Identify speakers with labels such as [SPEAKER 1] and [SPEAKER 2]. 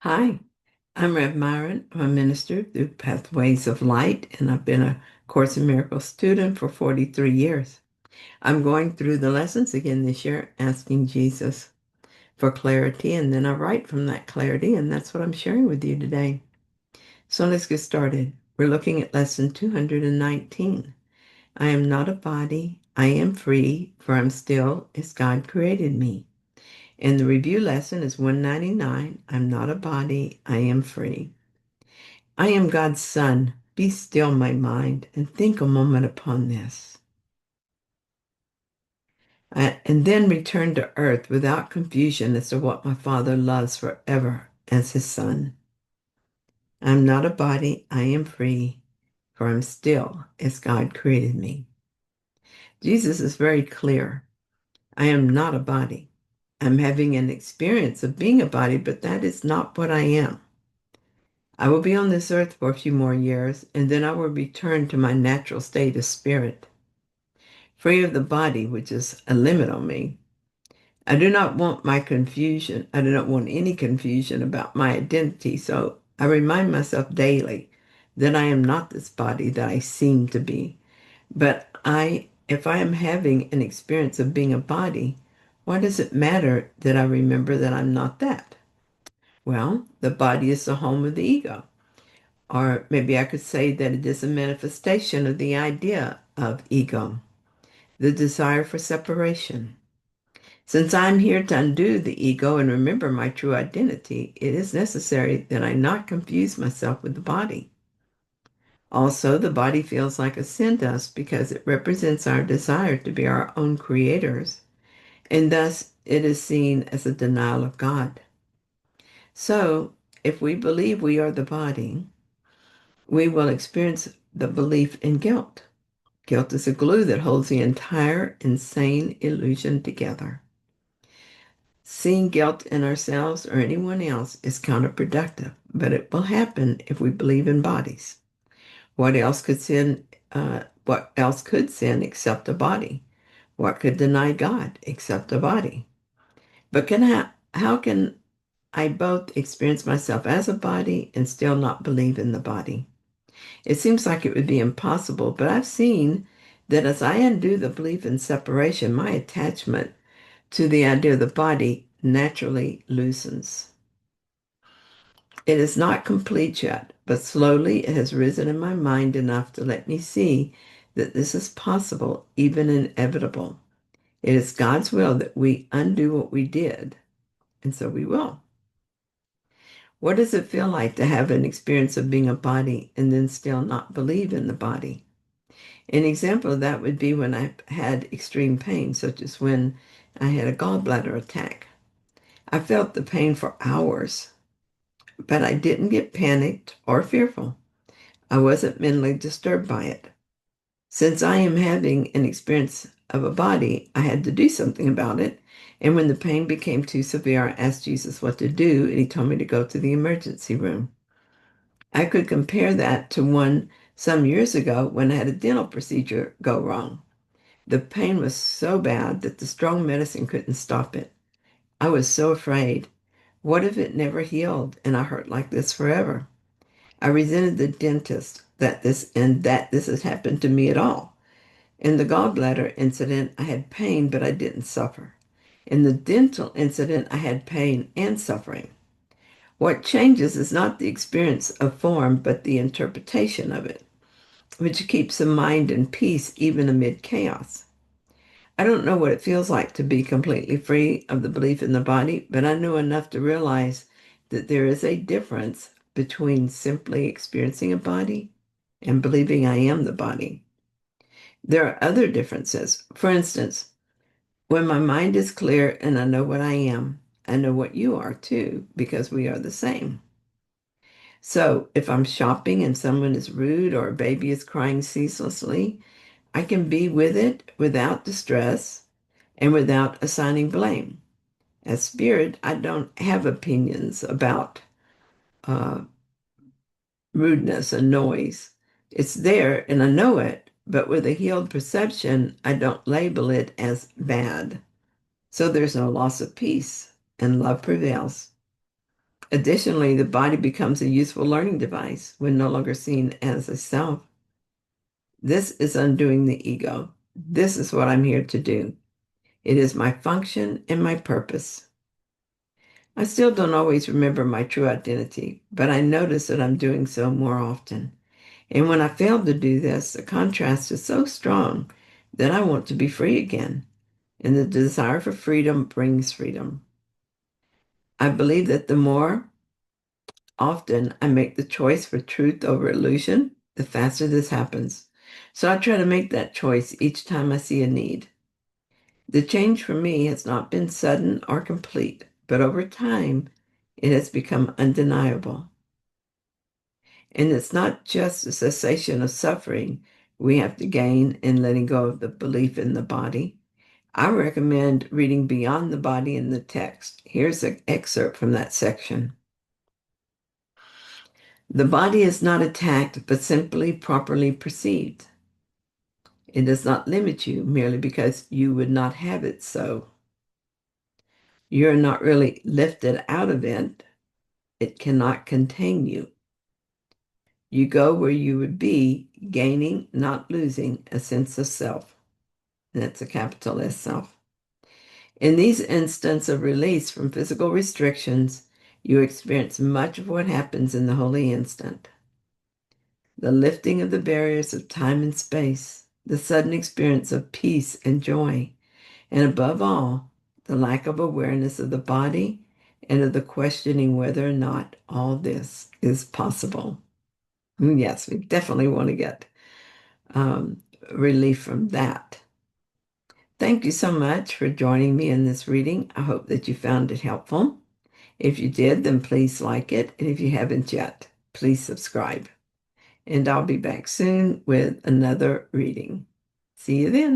[SPEAKER 1] Hi, I'm Rev Myron. I'm a minister through Pathways of Light, and I've been a Course in Miracles student for 43 years. I'm going through the lessons again this year, asking Jesus for clarity, and then I write from that clarity, and that's what I'm sharing with you today. So let's get started. We're looking at lesson 219. I am not a body, I am free, for I'm still as God created me. And the review lesson is 199. I'm not a body, I am free. I am God's son. Be still, my mind, and think a moment upon this. And then return to earth without confusion as to what my Father loves forever as his son. I am not a body, I am free, for I'm still as God created me. Jesus is very clear. I am not a body. I'm having an experience of being a body, but that is not what I am. I will be on this earth for a few more years, and then I will return to my natural state of spirit, free of the body, which is a limit on me. I do not want my confusion. I do not want any confusion about my identity. So I remind myself daily that I am not this body that I seem to be. But if I am having an experience of being a body, why does it matter that I remember that I'm not that? Well, the body is the home of the ego. Or maybe I could say that it is a manifestation of the idea of ego, the desire for separation. Since I'm here to undo the ego and remember my true identity, it is necessary that I not confuse myself with the body. Also, the body feels like a sin to us because it represents our desire to be our own creators, and thus it is seen as a denial of God. So, if we believe we are the body, we will experience the belief in guilt. Guilt is a glue that holds the entire insane illusion together. Seeing guilt in ourselves or anyone else is counterproductive, but it will happen if we believe in bodies. What else could sin except a body? What could deny God except a body? But how can I both experience myself as a body and still not believe in the body? It seems like it would be impossible, but I've seen that as I undo the belief in separation, my attachment to the idea of the body naturally loosens. It is not complete yet, but slowly it has risen in my mind enough to let me see that this is possible, even inevitable. It is God's will that we undo what we did, and so we will. What does it feel like to have an experience of being a body and then still not believe in the body? An example of that would be when I had extreme pain, such as when I had a gallbladder attack. I felt the pain for hours, but I didn't get panicked or fearful. I wasn't mentally disturbed by it. Since I am having an experience of a body, I had to do something about it. And when the pain became too severe, I asked Jesus what to do, and he told me to go to the emergency room. I could compare that to one some years ago when I had a dental procedure go wrong. The pain was so bad that the strong medicine couldn't stop it. I was so afraid. What if it never healed and I hurt like this forever? I resented the dentist that this has happened to me at all. In the gallbladder incident, I had pain, but I didn't suffer. In the dental incident, I had pain and suffering. What changes is not the experience of form, but the interpretation of it, which keeps the mind in peace even amid chaos. I don't know what it feels like to be completely free of the belief in the body, but I know enough to realize that there is a difference between simply experiencing a body and believing I am the body. There are other differences. For instance, when my mind is clear and I know what I am, I know what you are too, because we are the same. So if I'm shopping and someone is rude or a baby is crying ceaselessly, I can be with it without distress and without assigning blame. As spirit, I don't have opinions about uh, rudeness and noise. It's there and I know it, but with a healed perception, I don't label it as bad. So there's no loss of peace and love prevails. Additionally, the body becomes a useful learning device when no longer seen as a self. This is undoing the ego. This is what I'm here to do. It is my function and my purpose. I still don't always remember my true identity, but I notice that I'm doing so more often. And when I fail to do this, the contrast is so strong that I want to be free again. And the desire for freedom brings freedom. I believe that the more often I make the choice for truth over illusion, the faster this happens. So I try to make that choice each time I see a need. The change for me has not been sudden or complete, but over time, it has become undeniable. And it's not just a cessation of suffering we have to gain in letting go of the belief in the body. I recommend reading beyond the body in the text. Here's an excerpt from that section. The body is not attacked, but simply properly perceived. It does not limit you merely because you would not have it so. You're not really lifted out of it. It cannot contain you. You go where you would be, gaining, not losing, a sense of self. And that's a capital S self. In these instants of release from physical restrictions, you experience much of what happens in the holy instant. The lifting of the barriers of time and space, the sudden experience of peace and joy, and above all, the lack of awareness of the body and of the questioning whether or not all this is possible. Yes, we definitely want to get um, relief from that. Thank you so much for joining me in this reading. I hope that you found it helpful. If you did, then please like it. And if you haven't yet, please subscribe. And I'll be back soon with another reading. See you then.